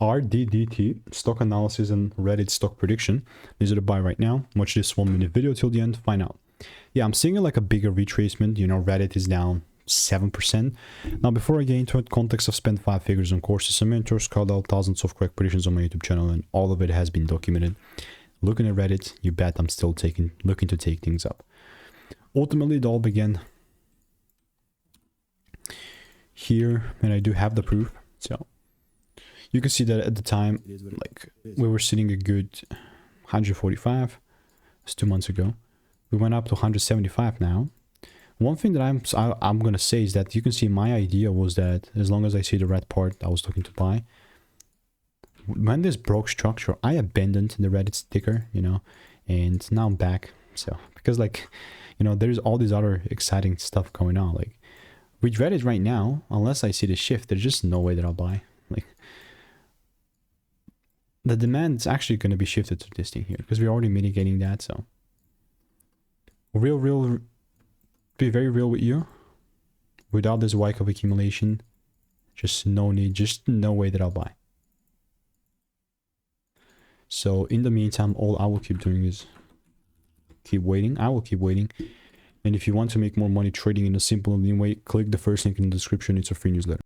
RDDT, stock analysis and Reddit stock prediction. These are the buy right now. Watch this 1-minute video till the end, find out. Yeah, I'm seeing like a bigger retracement. You know, Reddit is down 7%. Now, before I get into it, context, I've spent 5 figures on courses and mentors, called out thousands of correct predictions on my YouTube channel, and all of it has been documented. Looking at Reddit, you bet I'm still looking to take things up. Ultimately, it all began here, and I do have the proof. So you can see that at the time, like, we were sitting a good 145. It's 2 months ago. We went up to 175 now. One thing that I'm gonna say is that you can see my idea was that as long as I see the red part I was looking to buy, when this broke structure, I abandoned the Reddit sticker, you know, and now I'm back. So because, like, you know, there's all this other exciting stuff going on. Like with Reddit right now, unless I see the shift, there's just no way that I'll buy. Like the demand is actually going to be shifted to this thing here because we're already mitigating that. So be very real with you. Without this Wyckoff accumulation, just no need, just no way that I'll buy. So in the meantime, all I will keep doing is keep waiting. I will keep waiting. And if you want to make more money trading in a simple and lean way, click the first link in the description. It's a free newsletter.